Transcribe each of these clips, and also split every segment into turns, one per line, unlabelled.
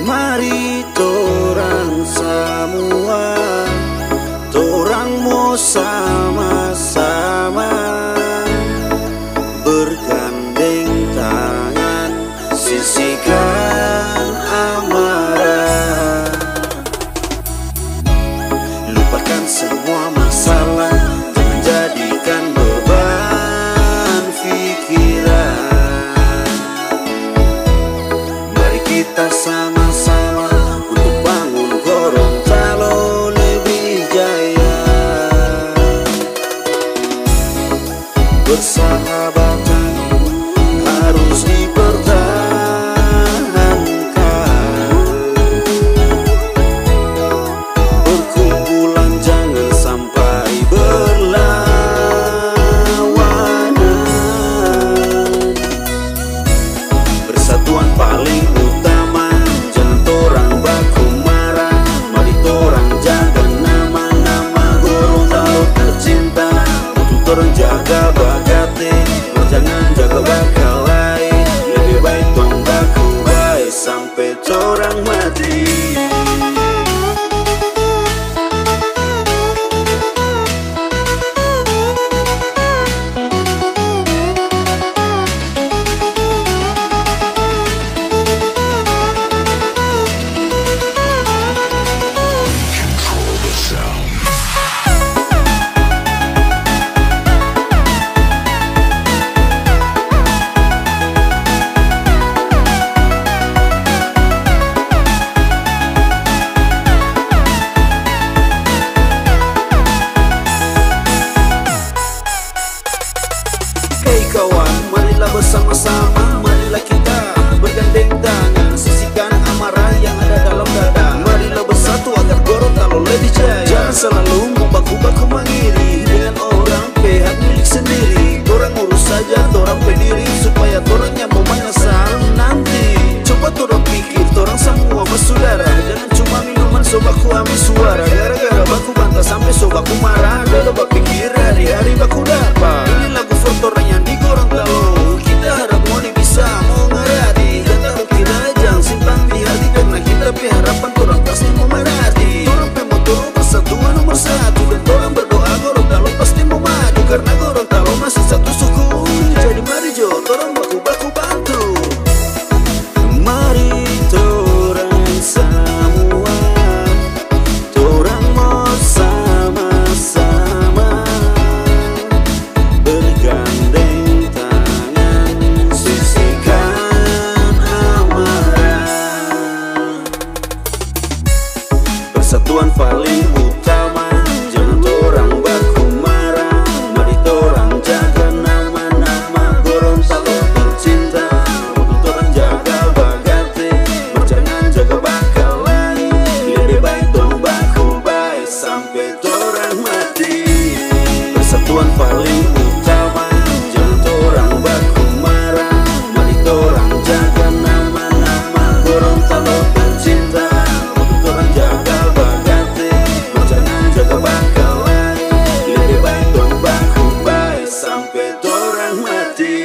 Mari torang semua, torang mau sama-sama bergandeng tangan, sisihkan amarah, lupakan semua masalah, jangan jadikan beban pikiran. Mari kita sama-sama untuk bangun Gorontalo lebih jaya. Persahabatan harus dipertahankan, perkumpulan jangan sampai berlawanan. Persatuan paling utama, jangan torang baku marah. Mari torang jaga nama-nama Gorontalo tercinta. Untuk torang jaga bakatnya, jangan jaga bakal lain. Lebih baik masa lalu mau baku-baku mengiri dengan orang pihak milik sendiri. Orang urus saja orang pendiri supaya orangnya mau menyesal nanti. Coba orang pikir orang semua bersaudara, jangan cuma minuman so baku ambil suara. Gara-gara baku bantah sampai so baku marah. Dulu berpikir hari-hari baku dapat. Ini lagu for orang yang di Gorontalo. Kita harap Moni bisa mau ngerti dan taruh kita jangan simpan di hati, karena kita harapan orang pasti mau merhati. Orang pemotor persatuan nomor satu dan orang berdoa Gorontalo pasti mau maju, karena Gorontalo masih satu suku. Jadi mari jo orang baku-baku bantu. Mari torang semua, torang mau sama-sama bergandeng tangan, sisihkan amarah. Persatuan paling utama, jangan torang baku marah. Mari torang jaga nama-nama Gorontalo tercinta. Untuk torang jaga bagate, jangan jaga bakal lain. Lebih baik dong baku baik sampai torang mati. Persatuan paling utama, jangan torang baku marah. Mari torang jaga nama-nama Gorontalo tercinta. Untuk torang jaga bagate, jangan jaga bakal lain. Lebih baik dong baku baik sampai torang mati.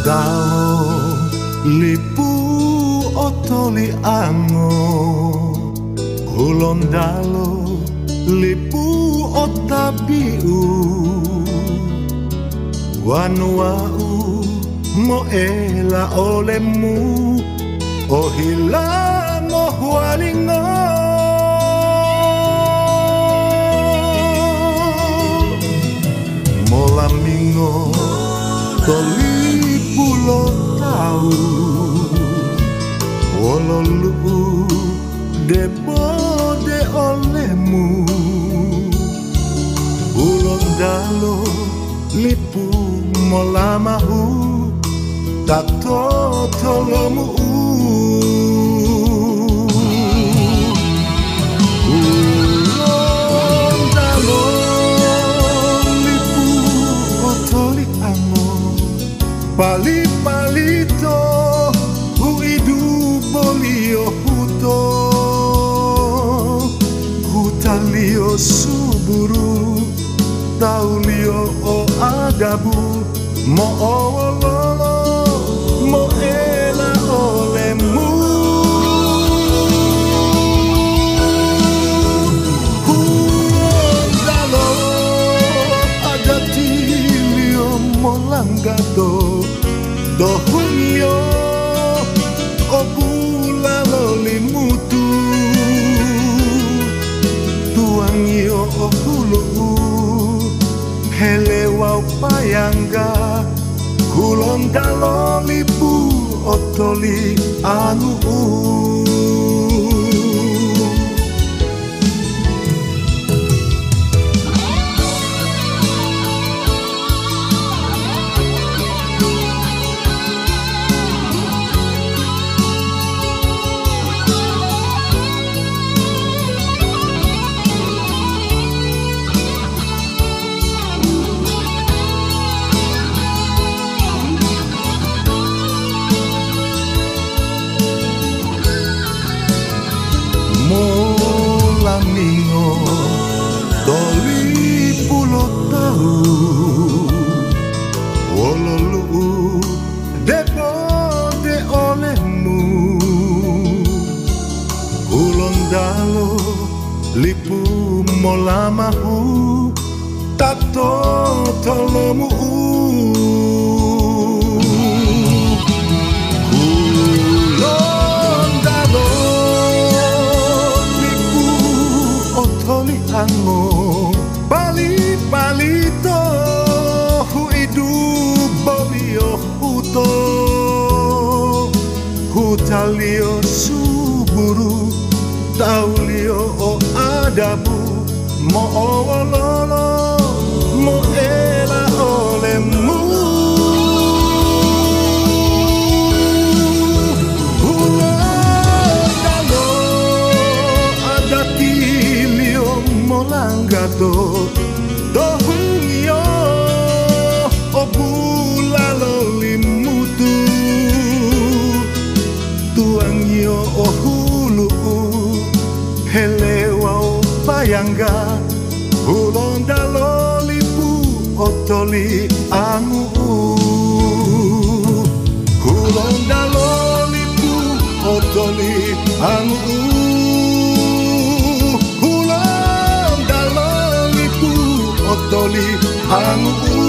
dao lipu otoli ango ulon dalo lipu otabiu wanuau mo ela olemu ohila mo hualingo molamingo toli pulo tau wololu debo de olemu ulon dalo lipu molamahu tato tolomu ulon dalo lipu otoli ango pali palito huidu bolio huto hutalio suburu taulio o adabu mo ololo mo ela olemu huondalo agatilio molangado dohunio obulalo limutu tuangio ohulu helewa payangga kulon dalo lipu otoli anu molamingo doli pulo tau wololu debo de olemu ulon dalo lipu molamahu tato tolomu ango bali palito huidu bolio huto hutalio suburu taulio o adabu mo ololo mo ela olemu molangado dohungio obulalo limutu tuangio ohulu helewa payangga ulon dalo lipu otoli angu ulon dalo lipu otoli angu otoli angu